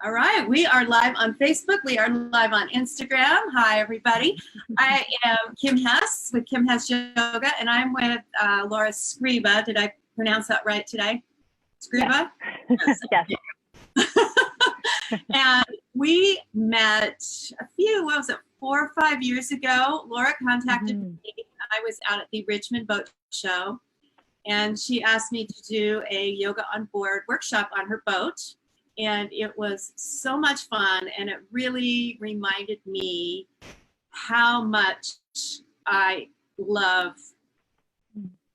All right, we are live on Facebook. We are live on Instagram. Hi, everybody. I am Kim Hess with Kim Hess Yoga, and I'm with Lara Scriba. Did I pronounce that right today? Scriba? Yes. Yes. And we met a few, 4 or 5 years ago. Laura contacted me. I was out at the Richmond Boat Show, and she asked me to do a yoga on board workshop on her boat. And it was so much fun, and it really reminded me how much I love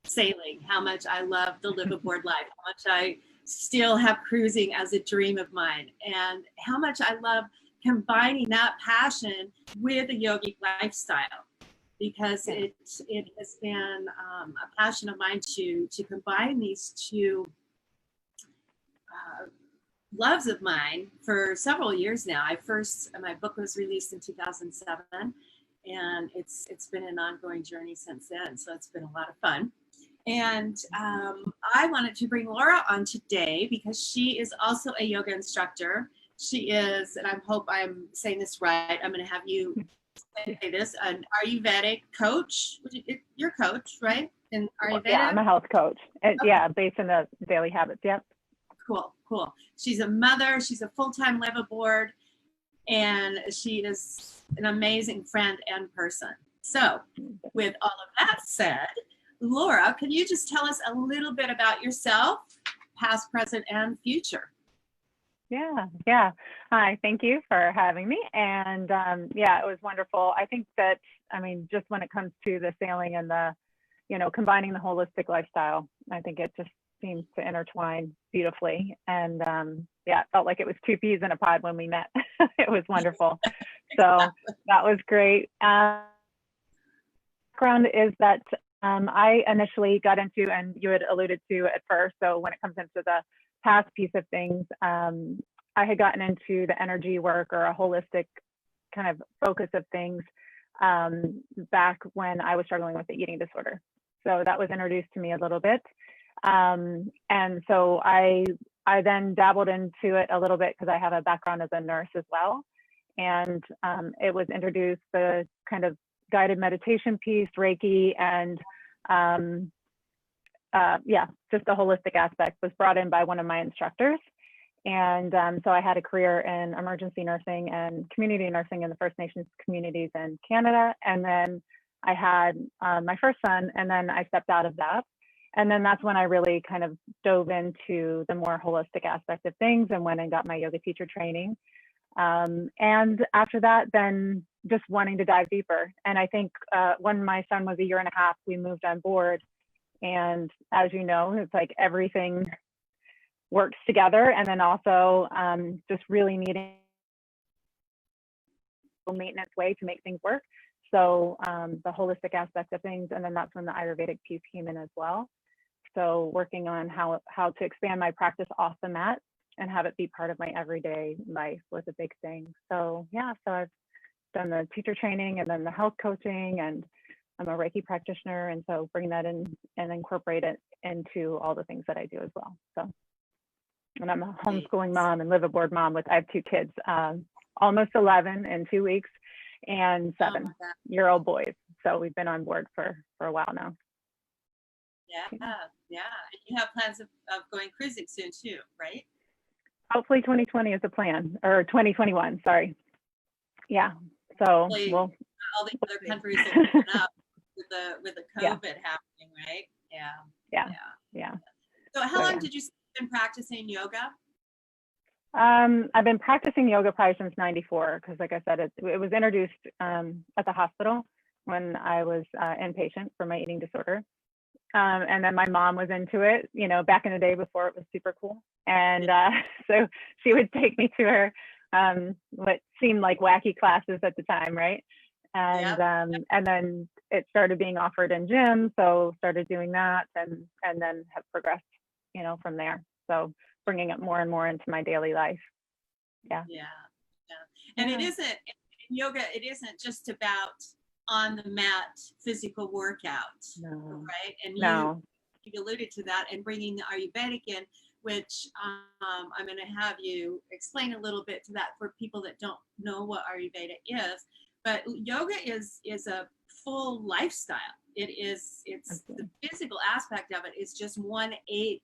sailing, how much I love the live aboard life, how much I still have cruising as a dream of mine, and how much I love combining that passion with a yogic lifestyle, because it has been a passion of mine to combine these two loves of mine for several years now. My book was released in 2007, and it's been an ongoing journey since then. So it's been a lot of fun. And I wanted to bring Laura on today because she is also a yoga instructor. She is, and I hope I'm saying this right, I'm going to have you say this, an Ayurvedic coach. You're a coach, right? In Ayurveda? Yeah, I'm a health coach. Okay. Yeah, based on the daily habits. Yep. Cool. She's a mother. She's a full-time live aboard, and she is an amazing friend and person. So with all of that said, Laura, can you just tell us a little bit about yourself, past, present, and future? Yeah. Hi, thank you for having me. And yeah, it was wonderful. I think that, just when it comes to the sailing and the, combining the holistic lifestyle, I think it just seems to intertwine beautifully. And yeah, it felt like it was two peas in a pod when we met. It was wonderful. So that was great. Background is that I initially got into, and you had alluded to at first, so when it comes into the past piece of things, I had gotten into the energy work or a holistic kind of focus of things back when I was struggling with the eating disorder. So that was introduced to me a little bit. And so I then dabbled into it a little bit because I have a background as a nurse as well. And it was introduced, the kind of guided meditation piece, Reiki, and just the holistic aspect was brought in by one of my instructors. And so I had a career in emergency nursing and community nursing in the First Nations communities in Canada. And then I had my first son, and then I stepped out of that. And then that's when I really kind of dove into the more holistic aspect of things and went and got my yoga teacher training. And after that, then just wanting to dive deeper. And I think when my son was 1.5 years, we moved on board. And as you know, it's like everything works together. And then also just really needing a maintenance way to make things work. So the holistic aspect of things. And then that's when the Ayurvedic piece came in as well. So working on how to expand my practice off the mat and have it be part of my everyday life was a big thing. So yeah, so I've done the teacher training and then the health coaching, and I'm a Reiki practitioner. And so bring that in and incorporate it into all the things that I do as well. So, and I'm a homeschooling mom and live aboard mom I have 2 kids, almost 11 in 2 weeks, and 7-year-old boys. So we've been on board for a while now. Yeah. And you have plans of going cruising soon too, right? Hopefully 2020 is the plan, or 2021, sorry. Yeah, so all the other countries will open up with the COVID happening, right? Yeah. So how long did you been practicing yoga? I've been practicing yoga probably since '94, because like I said, it was introduced at the hospital when I was inpatient for my eating disorder. And then my mom was into it, back in the day before it was super cool. And so she would take me to her, what seemed like wacky classes at the time, right? And and then it started being offered in gyms, so started doing that, and then have progressed, from there. So bringing it more and more into my daily life. Yeah. And it isn't yoga. It isn't just about on the mat physical workout, right? And you alluded to that, and bringing the Ayurvedic in, which I'm going to have you explain a little bit to that for people that don't know what Ayurveda is. But yoga is a full lifestyle. It's the physical aspect of it is just 1/8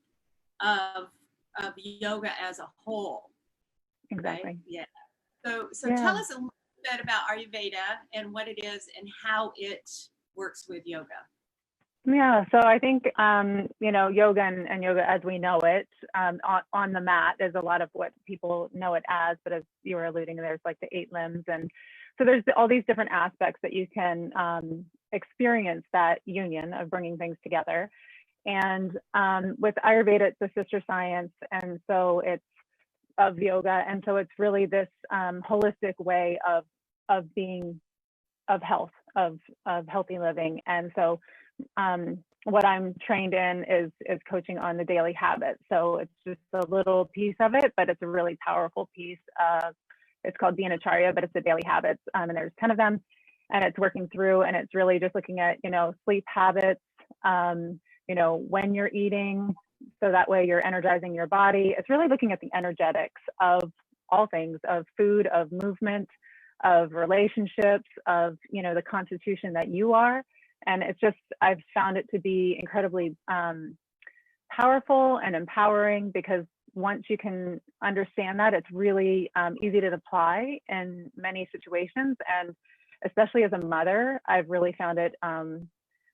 of yoga as a whole. Exactly. Right? Yeah. So tell us a little bit about Ayurveda and what it is and how it works with yoga. Yeah, so I think, yoga and yoga as we know it on the mat is a lot of what people know it as, but as you were alluding, there's like the 8 limbs. And so there's all these different aspects that you can experience that union of bringing things together. And with Ayurveda, it's a sister science. And so it's of yoga. And so it's really this holistic way of being, of health, of healthy living. And so what I'm trained in is coaching on the daily habits. So it's just a little piece of it, but it's a really powerful piece of, it's called Dinacharya, but it's the daily habits. And there's 10 of them, and it's working through, and it's really just looking at, sleep habits, when you're eating, so that way you're energizing your body. It's really looking at the energetics of all things, of food, of movement, of relationships, of, the constitution that you are. And it's just, I've found it to be incredibly powerful and empowering, because once you can understand that, it's really easy to apply in many situations. And especially as a mother, I've really found it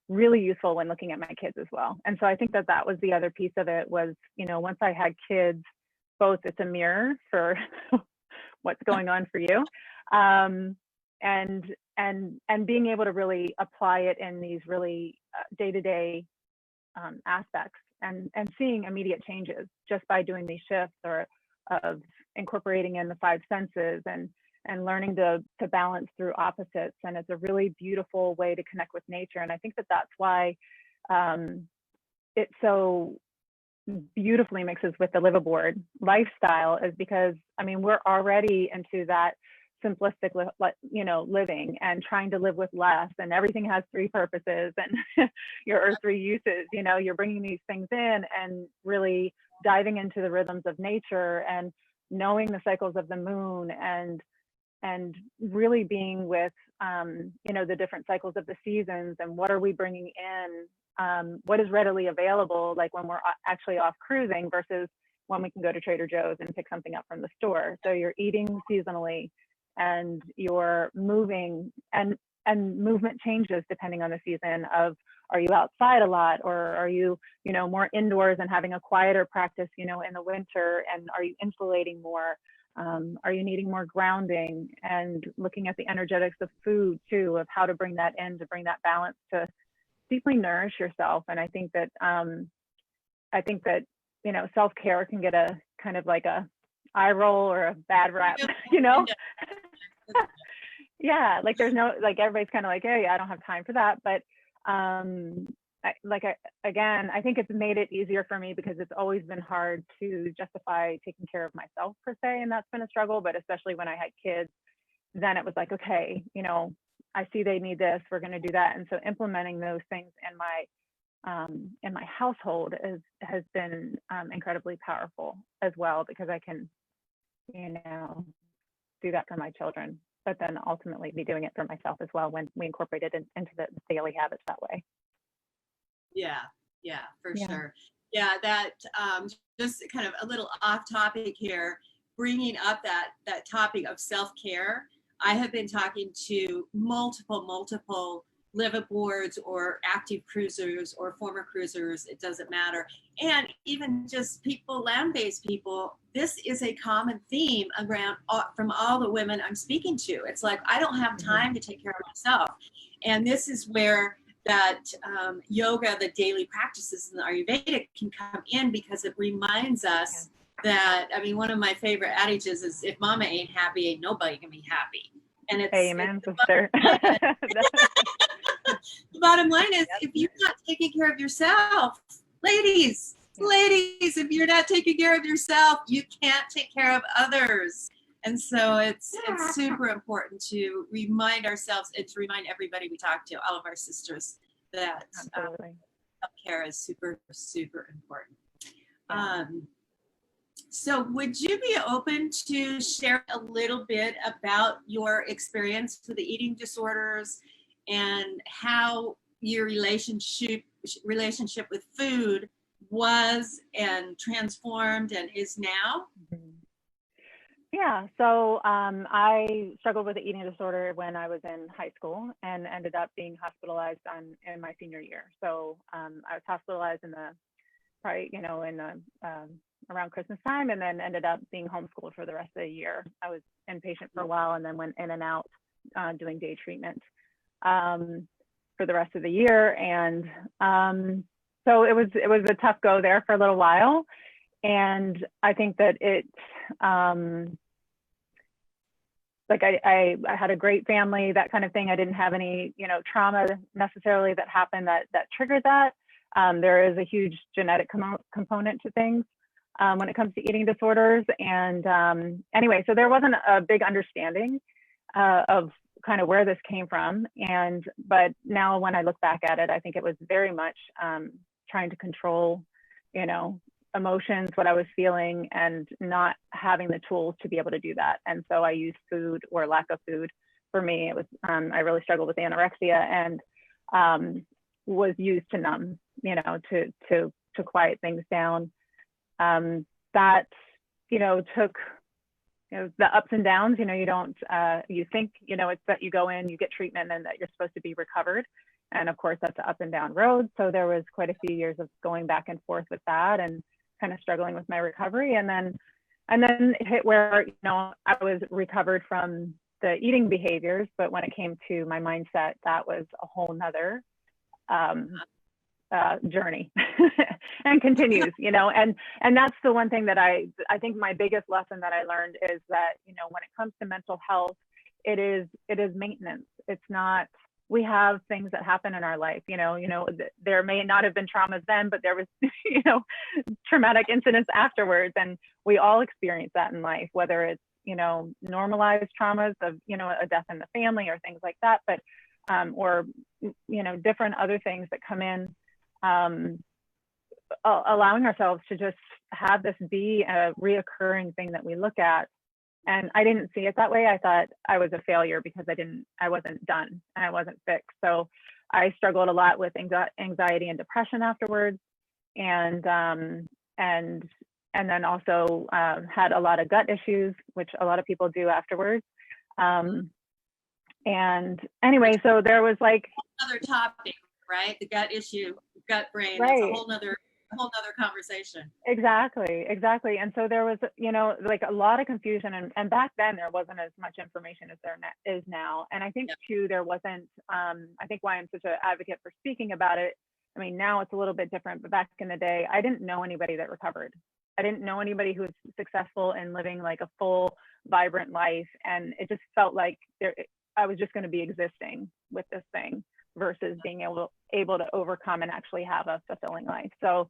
really useful when looking at my kids as well. And so I think that was the other piece of it was, once I had kids, both it's a mirror for what's going on for you. And being able to really apply it in these really day-to-day aspects and seeing immediate changes just by doing these shifts or of incorporating in the 5 senses and learning to balance through opposites. And it's a really beautiful way to connect with nature. And I think that's why it so beautifully mixes with the liveaboard lifestyle, is because, we're already into that simplistic, living and trying to live with less, and everything has 3 purposes and your earth 3 uses. You're bringing these things in and really diving into the rhythms of nature and knowing the cycles of the moon and really being with the different cycles of the seasons and what are we bringing in, what is readily available, like when we're actually off cruising versus when we can go to Trader Joe's and pick something up from the store. So you're eating seasonally, and you're moving, and movement changes depending on the season of, are you outside a lot, or are you, more indoors and having a quieter practice, in the winter, and are you insulating more? Are you needing more grounding? And looking at the energetics of food too, of how to bring that in, to bring that balance to deeply nourish yourself. And I think that self-care can get a kind of like a eye roll or a bad rap, Yeah, like there's no, like everybody's kind of like, hey, I don't have time for that. But again, I think it's made it easier for me because it's always been hard to justify taking care of myself per se, and that's been a struggle. But especially when I had kids, then it was like, okay, I see they need this, we're going to do that. And so implementing those things in my household has been incredibly powerful as well, because I can, do that for my children, but then ultimately be doing it for myself as well when we incorporate it into the daily habits that way. Yeah, for sure. Yeah, that just kind of a little off topic here, bringing up that topic of self-care. I have been talking to multiple liveaboards or active cruisers or former cruisers, it doesn't matter. And even just people, land-based people, this is a common theme around from all the women I'm speaking to. It's like, I don't have time to take care of myself. And this is where that yoga, the daily practices in the Ayurveda can come in, because it reminds us that, one of my favorite adages is, if mama ain't happy, ain't nobody can be happy. And it's, amen, sister. The bottom line is, if you're not taking care of yourself, ladies, if you're not taking care of yourself, you can't take care of others. And so it's super important to remind ourselves and to remind everybody we talk to, all of our sisters, that self-care is super, super important. Yeah. So would you be open to share a little bit about your experience with the eating disorders and how your relationship with food was and transformed and is now? Mhm. Yeah, so I struggled with an eating disorder when I was in high school and ended up being hospitalized in my senior year. So I was hospitalized in the probably, in the around Christmas time, and then ended up being homeschooled for the rest of the year. I was inpatient for a while and then went in and out doing day treatment for the rest of the year. And so it was a tough go there for a little while. And I think that it, like I had a great family, that kind of thing. I didn't have any, trauma necessarily that happened that triggered that. There is a huge genetic component to things when it comes to eating disorders. And anyway, so there wasn't a big understanding of kind of where this came from. But now when I look back at it, I think it was very much trying to control, emotions, what I was feeling, and not having the tools to be able to do that. And so I used food, or lack of food. For me, it was, I really struggled with anorexia, and was used to numb, to quiet things down. That, took, the ups and downs. You don't, you think, it's that you go in, you get treatment, and that you're supposed to be recovered. And of course, that's an up and down road. So there was quite a few years of going back and forth with that, and kind of struggling with my recovery. And then it hit where, I was recovered from the eating behaviors, but when it came to my mindset, that was a whole nother journey and continues, and that's the one thing that I think my biggest lesson that I learned is that, when it comes to mental health, it is maintenance. It's not, we have things that happen in our life, there may not have been traumas then, but there was, traumatic incidents afterwards. And we all experience that in life, whether it's, normalized traumas of, a death in the family or things like that, but, or, different other things that come in, allowing ourselves to just have this be a reoccurring thing that we look at. And I didn't see it that way. I thought I was a failure because I wasn't done and I wasn't fixed. So I struggled a lot with anxiety and depression afterwards. And then also had a lot of gut issues, which a lot of people do afterwards. And anyway, so there was like another topic, right? The gut issue, gut brain. Right. That's a whole nother conversation. Exactly. And so there was, like a lot of confusion, and back then there wasn't as much information as there is now. And I think too, there wasn't, I think why I'm such an advocate for speaking about it. I mean, now it's a little bit different, but back in the day, I didn't know anybody that recovered. I didn't know anybody who was successful in living like a full, vibrant life. And it just felt like I was just going to be existing with this thing versus being able to overcome and actually have a fulfilling life. So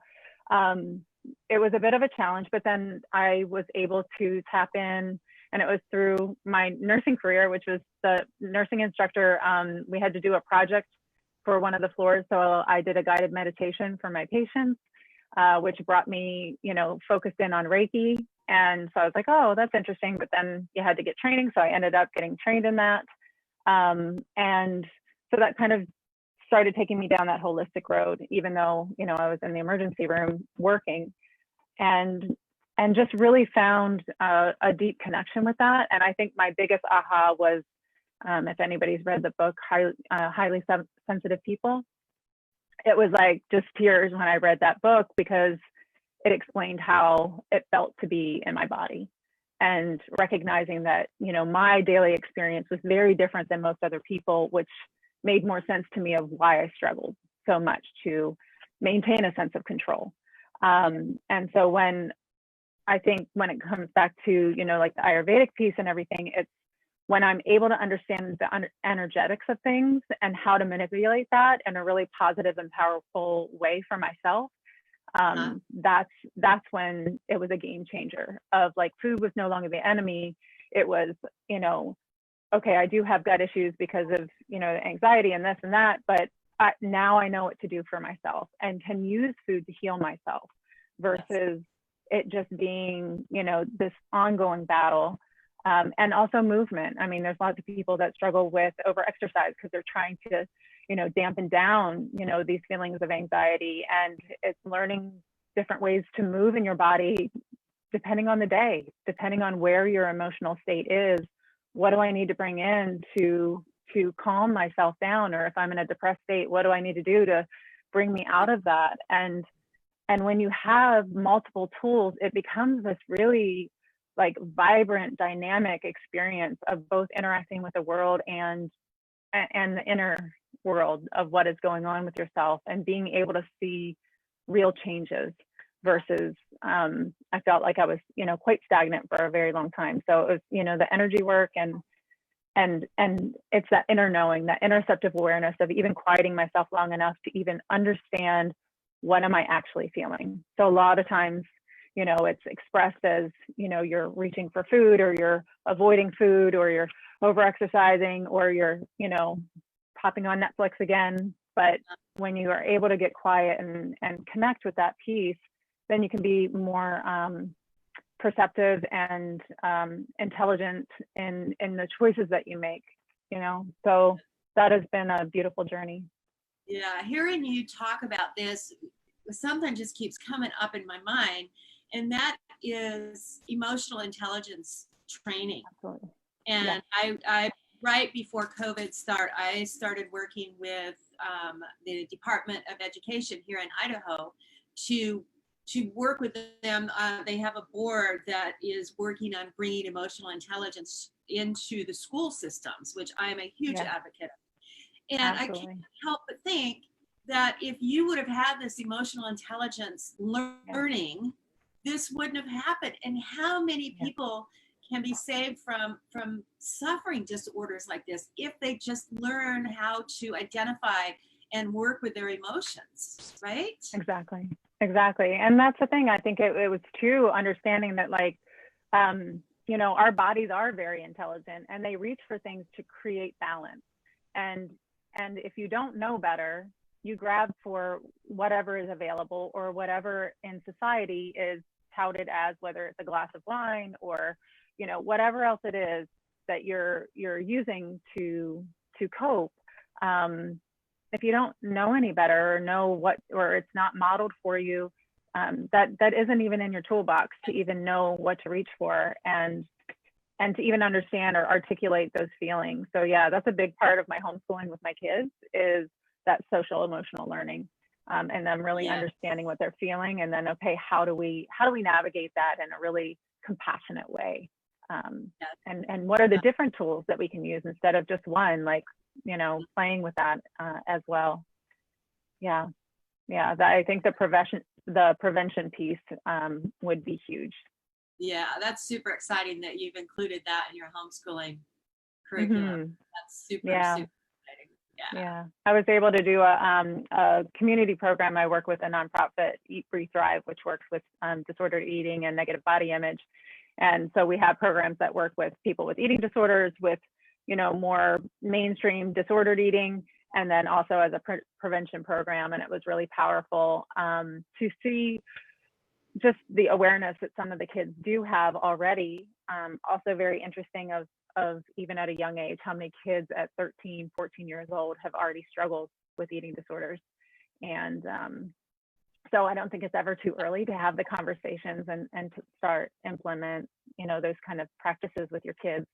it was a bit of a challenge, but then I was able to tap in, and it was through my nursing career, which was the nursing instructor. We had to do a project for one of the floors. So I did a guided meditation for my patients, which brought me, focused in on Reiki. And so I was like, oh, that's interesting. But then you had to get training. So I ended up getting trained in that. And so that kind of started taking me down that holistic road, even though, I was in the emergency room working, and just really found a deep connection with that. And I think my biggest aha was, if anybody's read the book, Highly Sensitive People, it was like just tears when I read that book, because it explained how it felt to be in my body, and recognizing that, my daily experience was very different than most other people, which made more sense to me of why I struggled so much to maintain a sense of control. And so when it comes back to, like the Ayurvedic piece and everything, it's when I'm able to understand the energetics of things and how to manipulate that in a really positive and powerful way for myself. That's when it was a game changer of like, food was no longer the enemy. It was, okay, I do have gut issues because of, anxiety and this and that, but now I know what to do for myself and can use food to heal myself versus it just being, this ongoing battle. And also movement. I mean, there's lots of people that struggle with overexercise because they're trying to, dampen down, these feelings of anxiety. And it's learning different ways to move in your body depending on the day, depending on where your emotional state is. What do I need to bring in to calm myself down? Or if I'm in a depressed state, what do I need to do to bring me out of that? And when you have multiple tools, it becomes this really like vibrant, dynamic experience of both interacting with the world and the inner world of what is going on with yourself, and being able to see real changes versus I felt like I was, quite stagnant for a very long time. So it was, the energy work and it's that inner knowing, that interceptive awareness of even quieting myself long enough to even understand what am I actually feeling. So a lot of times, it's expressed as, you're reaching for food, or you're avoiding food, or you're over exercising, or you're, popping on Netflix again. But when you are able to get quiet and connect with that piece, then you can be more perceptive and intelligent in the choices that you make, So that has been a beautiful journey. Yeah, hearing you talk about this, something just keeps coming up in my mind, and that is emotional intelligence training. Absolutely. And Yeah. I right before COVID I started working with the Department of Education here in Idaho to work with them. They have a board that is working on bringing emotional intelligence into the school systems, which I am a huge advocate of. And absolutely. I can't help but think that if you would have had this emotional intelligence learning, this wouldn't have happened. And how many people can be saved from suffering disorders like this if they just learn how to identify and work with their emotions, right? Exactly. And that's the thing. I think it was true understanding that, like, our bodies are very intelligent and they reach for things to create balance. And if you don't know better, you grab for whatever is available or whatever in society is touted as, whether it's a glass of wine or, whatever else it is that you're using to cope. If you don't know any better or know what, or it's not modeled for you, that isn't even in your toolbox to even know what to reach for and to even understand or articulate those feelings. So yeah, that's a big part of my homeschooling with my kids, is that social emotional learning, and them really understanding what they're feeling, and then, okay, how do we navigate that in a really compassionate way, and what are the different tools that we can use instead of just one, like, playing with that as well. I think the prevention piece would be huge. Yeah, that's super exciting that you've included that in your homeschooling curriculum. That's super exciting. Yeah, I was able to do a community program. I work with a nonprofit, Eat, Breathe, Thrive, which works with disordered eating and negative body image. And so we have programs that work with people with eating disorders, with, more mainstream disordered eating, and then also as a prevention program. And it was really powerful to see just the awareness that some of the kids do have already. Also very interesting of even at a young age, how many kids at 13, 14 years old have already struggled with eating disorders. And so I don't think it's ever too early to have the conversations and to start implement, those kind of practices with your kids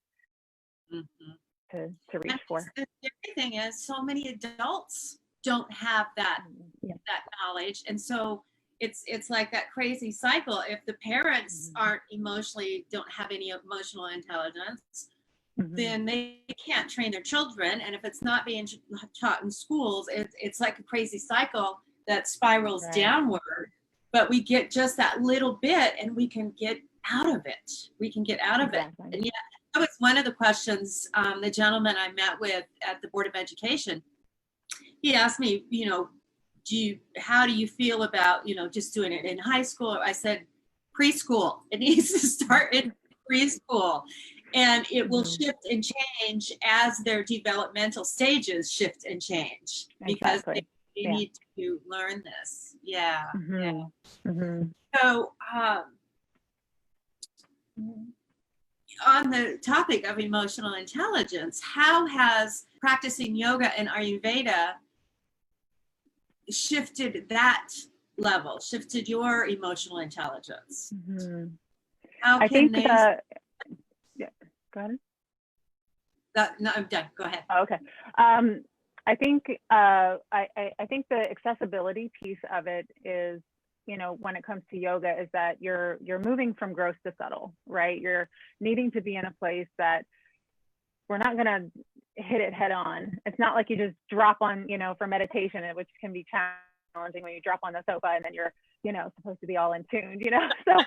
to reach for. The thing is, so many adults don't have that knowledge. And so it's like that crazy cycle. If the parents don't have any emotional intelligence, then they can't train their children. And if it's not being taught in schools, it's like a crazy cycle that spirals downward. But we get just that little bit and we can get out of it. And that was one of the questions the gentleman I met with at the Board of Education. He asked me, how do you feel about, just doing it in high school? I said, preschool. It needs to start in preschool. And it will shift and change as their developmental stages shift and change, because Exactly. they need to learn this. Yeah. Mm-hmm. So on the topic of emotional intelligence, how has practicing yoga and Ayurveda shifted that level, shifted your emotional intelligence? Mm-hmm. How I can think they? Yeah, go ahead. No, I'm done. Go ahead. Oh, okay. I think I think the accessibility piece of it is, you know, when it comes to yoga, is that you're moving from gross to subtle, right? You're needing to be in a place that we're not going to hit it head on. It's not like you just drop on, you know, for meditation, which can be challenging when you drop on the sofa and then you're, you know, supposed to be all in tune, you know. So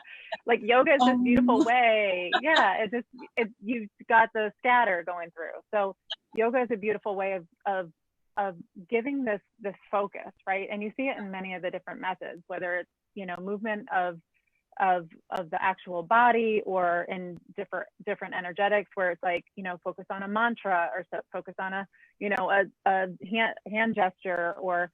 like yoga is this beautiful way. Yeah, you've got the scatter going through. So yoga is a beautiful way of giving this focus, right? And you see it in many of the different methods, whether it's, you know, movement of the actual body, or in different energetics, where it's like, you know, focus on a mantra, or focus on a, you know, a hand gesture, or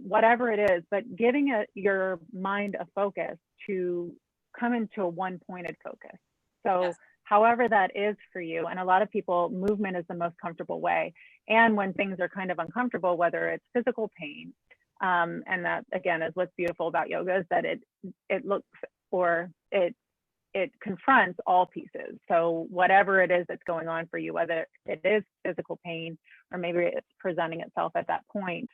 whatever it is, but giving your mind a focus to come into a one pointed focus. So however that is for you, and a lot of people, movement is the most comfortable way. And when things are kind of uncomfortable, whether it's physical pain, and that again is what's beautiful about yoga, is that it looks, or it confronts all pieces. So whatever it is that's going on for you, whether it is physical pain, or maybe it's presenting itself at that point,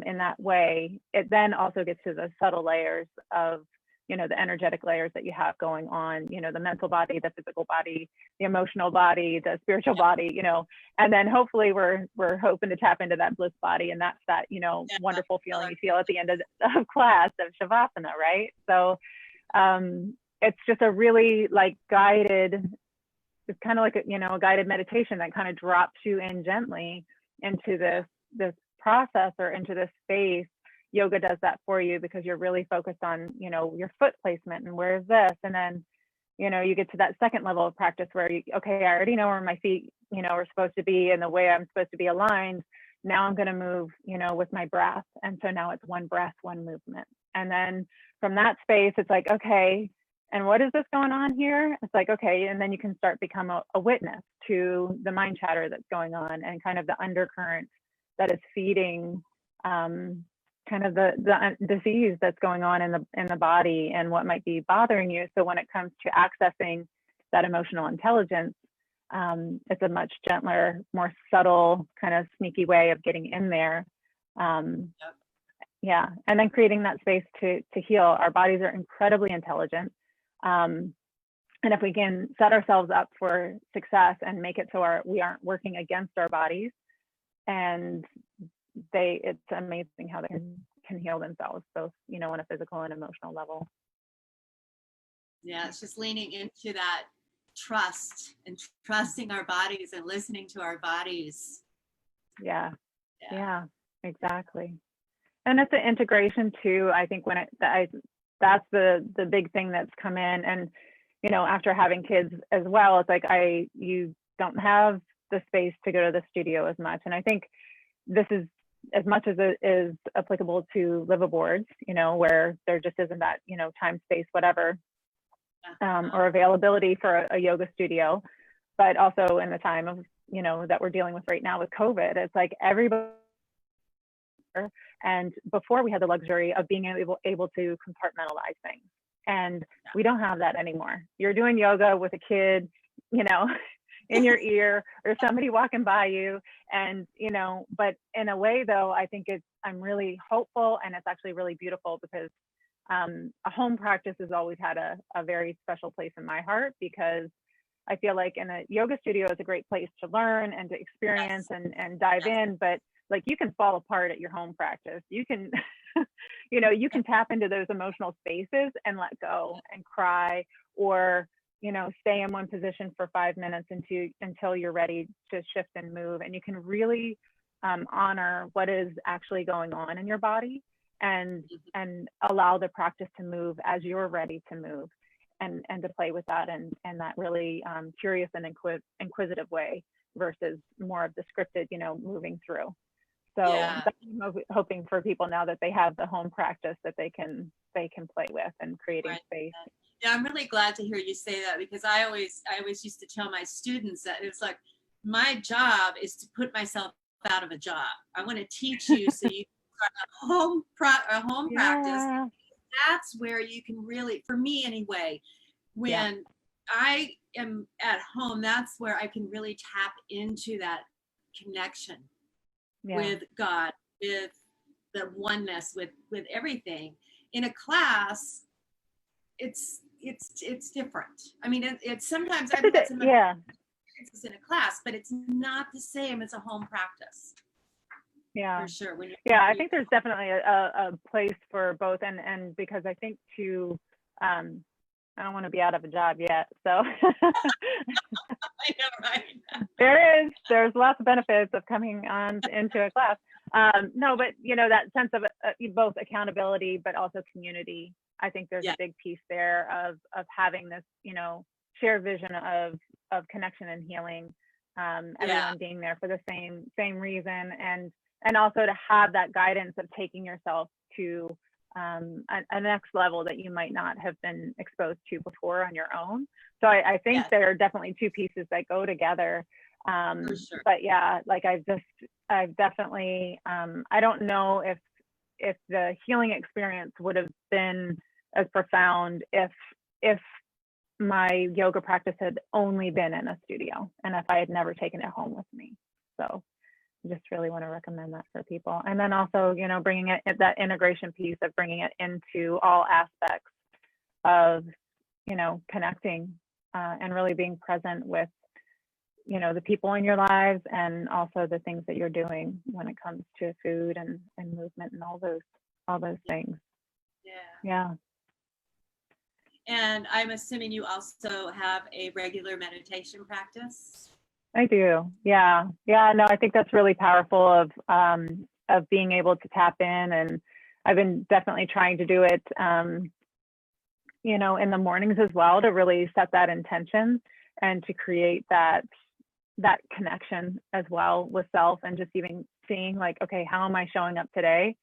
in that way, it then also gets to the subtle layers of, you know, the energetic layers that you have going on, you know, the mental body, the physical body, the emotional body, the spiritual body, you know, and then hopefully we're hoping to tap into that bliss body. And that's that, you know, wonderful feeling you feel at the end of class of Shavasana, right? So it's just a really like guided, it's kind of like a guided meditation that kind of drops you in gently into this process, or into this space. Yoga does that for you, because you're really focused on, you know, your foot placement and where is this, and then, you know, you get to that second level of practice where okay, I already know where my feet, you know, are supposed to be and the way I'm supposed to be aligned. Now I'm going to move, you know, with my breath. And so now it's one breath, one movement. And then from that space, it's like, okay, and what is this going on here? It's like, okay, and then you can start become a witness to the mind chatter that's going on, and kind of the undercurrent that is feeding kind of the disease that's going on in the body, and what might be bothering you. So when it comes to accessing that emotional intelligence, it's a much gentler, more subtle, kind of sneaky way of getting in there. Yeah, and then creating that space to heal. Our bodies are incredibly intelligent. And if we can set ourselves up for success and make it so we aren't working against our bodies, and it's amazing how they can heal themselves, both, you know, on a physical and emotional level. Yeah, it's just leaning into that trust and trusting our bodies and listening to our bodies. Yeah, exactly. And it's an integration too. I think that's the big thing that's come in. And, you know, after having kids as well, it's like you don't have the space to go to the studio as much. And I think this is, as much as it is applicable to liveaboards, you know, where there just isn't that, you know, time, space, whatever, or availability for a yoga studio, but also in the time of, you know, that we're dealing with right now with COVID, it's like everybody. And before, we had the luxury of being able to compartmentalize things, and we don't have that anymore. You're doing yoga with a kid, you know, in your ear, or somebody walking by you, and, you know, but in a way though, I think I'm really hopeful, and it's actually really beautiful, because a home practice has always had a very special place in my heart, because I feel like in a yoga studio is a great place to learn and to experience and dive in, but like you can fall apart at your home practice. You can, you know, you can tap into those emotional spaces and let go and cry, or, you know, stay in one position for 5 minutes until you're ready to shift and move. And you can really honor what is actually going on in your body, and allow the practice to move as you're ready to move. and to play with that and that really curious and inquisitive way versus more of the scripted, moving through. So Yeah. I'm hoping for people now that they have the home practice that they can play with and creating space. Yeah, I'm really glad to hear you say that, because I always used to tell my students that it's like, my job is to put myself out of a job. I want to teach you so you can start a home practice. That's where you can really, for me anyway, when I am at home, that's where I can really tap into that connection with God, with the oneness, with everything. In a class, it's different. I mean, it's sometimes I've had some experiences in a class, but it's not the same as a home practice. Yeah, for sure. I think there's definitely a place for both, and because I think too, I don't want to be out of a job yet, so I know, right? There's lots of benefits of coming on into a class. No, but that sense of both accountability but also community. I think there's a big piece there of having this, shared vision of connection and healing. Everyone being there for the same reason, and also to have that guidance of taking yourself to a next level that you might not have been exposed to before on your own. So I think there are definitely two pieces that go together. For sure. But yeah, like I've definitely, I don't know if the healing experience would have been as profound if my yoga practice had only been in a studio and if I had never taken it home with me. So I just really want to recommend that for people. And then also, bringing it, that integration piece of bringing it into all aspects of, connecting and really being present with, the people in your lives, and also the things that you're doing when it comes to food and movement and all those things. Yeah. And I'm assuming you also have a regular meditation practice? I do. Yeah. No, I think that's really powerful of being able to tap in, and I've been definitely trying to do it, in the mornings as well, to really set that intention and to create that connection as well with self, and just even seeing like, okay, how am I showing up today?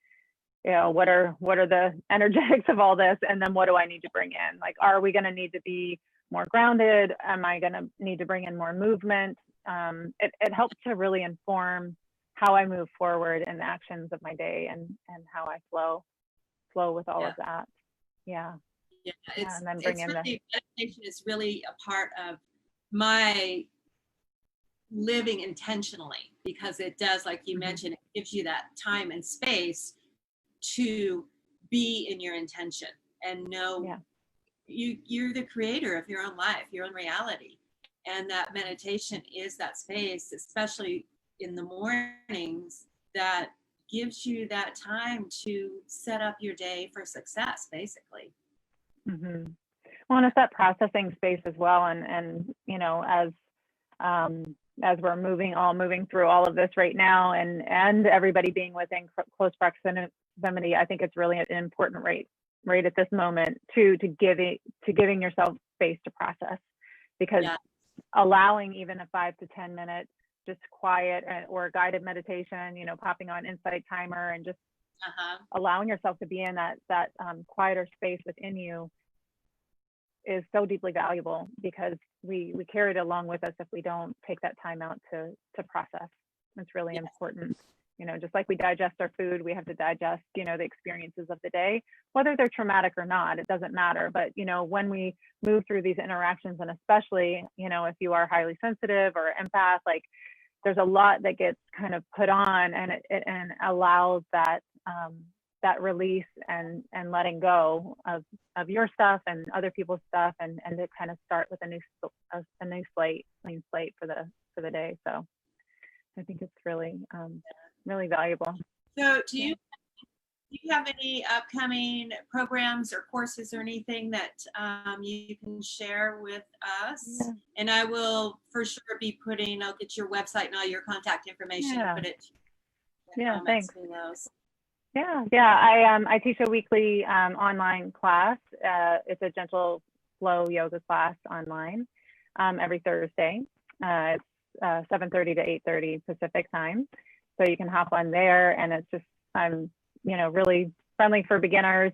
What are the energetics of all this? And then what do I need to bring in? Like, are we going to need to be more grounded? Am I going to need to bring in more movement? It helps to really inform how I move forward in the actions of my day and how I flow with all of that. And then bring in meditation is really a part of my living intentionally, because it does, like you mentioned, it gives you that time and space to be in your intention and know you're the creator of your own life, your own reality. And that meditation is that space, especially in the mornings, that gives you that time to set up your day for success, basically. Well, and it's that processing space as well. And as we're moving through all of this right now, and everybody being within close proximity, I think it's really an important right at this moment to giving yourself space to process, because allowing even a 5 to 10 minute just quiet or guided meditation, popping on Insight Timer and just allowing yourself to be in that quieter space within you is so deeply valuable, because we carry it along with us if we don't take that time out to process. It's really important. Just like we digest our food, we have to digest, the experiences of the day, whether they're traumatic or not, it doesn't matter. But, when we move through these interactions, and especially, if you are highly sensitive or empath, like there's a lot that gets kind of put on, and it allows that release and letting go of your stuff and other people's stuff, and to kind of start with a new clean slate for the day. So I think it's really really valuable. So do you have any upcoming programs or courses or anything that you can share with us? And I will for sure be I'll get your website and all your contact information and put it thanks. Those. I teach a weekly online class. It's a gentle flow yoga class online every Thursday. It's 7:30 to 8:30 Pacific time. So you can hop on there, and it's just, you know, really friendly for beginners.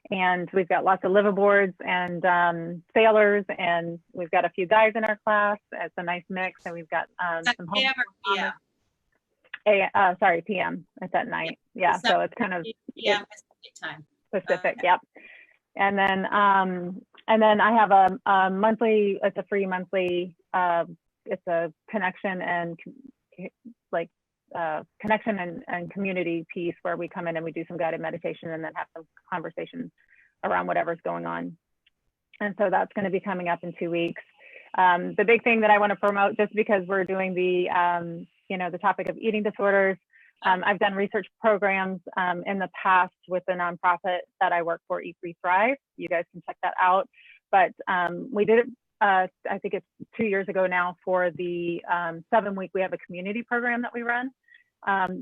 And we've got lots of liveaboards and sailors, and we've got a few guys in our class. It's a nice mix, and we've got some home. Sorry, PM. It's at night. Yeah, so it's kind of Pacific time. Pacific. Yep. And then I have a monthly. It's a free monthly. It's a connection and connection and community piece where we come in and we do some guided meditation and then have some conversations around whatever's going on. And so that's going to be coming up in 2 weeks. The big thing that I want to promote, just because we're doing the, you know, the topic of eating disorders, I've done research programs in the past with the nonprofit that I work for, Eat, Free, Thrive. You guys can check that out. But we did it, I think it's 2 years ago now, for the 7-week, we have a community program that we run.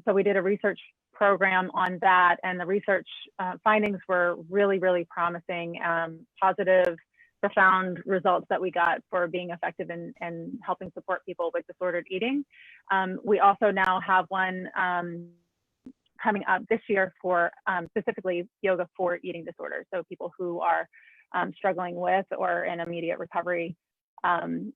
So we did a research program on that, and the research findings were really, really promising, positive, profound results that we got for being effective in helping support people with disordered eating. We also now have one coming up this year for specifically yoga for eating disorders. So people who are struggling with or in immediate recovery. And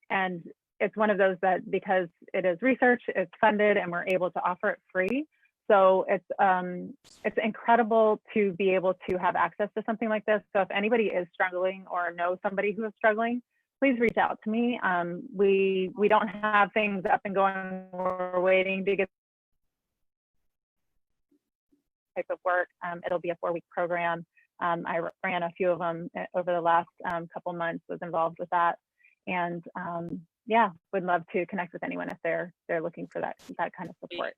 it's one of those that, because it is research, it's funded, and we're able to offer it free. So it's incredible to be able to have access to something like this. So if anybody is struggling or knows somebody who is struggling, please reach out to me. We don't have things up and going. We're waiting to get type of work. It'll be a 4-week program. I ran a few of them over the last couple months, was involved with that. And yeah, would love to connect with anyone if they're looking for that kind of support.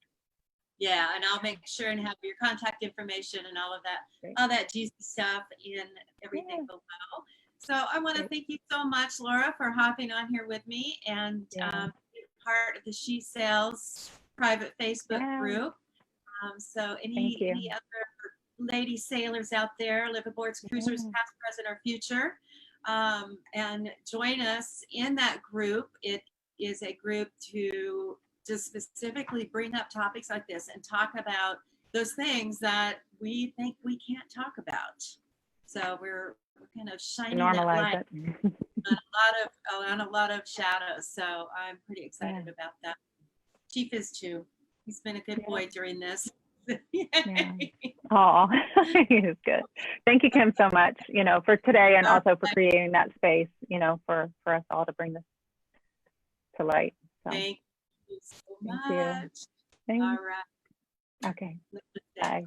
Yeah, and I'll make sure and have your contact information and all of that, Great. all that juicy stuff in everything below. So I want to thank you so much, Laura, for hopping on here with me and being part of the She Sails private Facebook group. So any other lady sailors out there, liveaboards, cruisers, past, present, or future, and join us in that group. It is a group to just specifically bring up topics like this and talk about those things that we think we can't talk about. So we're kind of shining that light on a lot of shadows. So I'm pretty excited about that. Chief is too. He's been a good boy during this. Oh, he's good. Thank you, Kim, so much, you know, for today, and also for creating that space, you know, for us all to bring this to light. So. Thank you so much. Thank you. All right. Okay. Bye.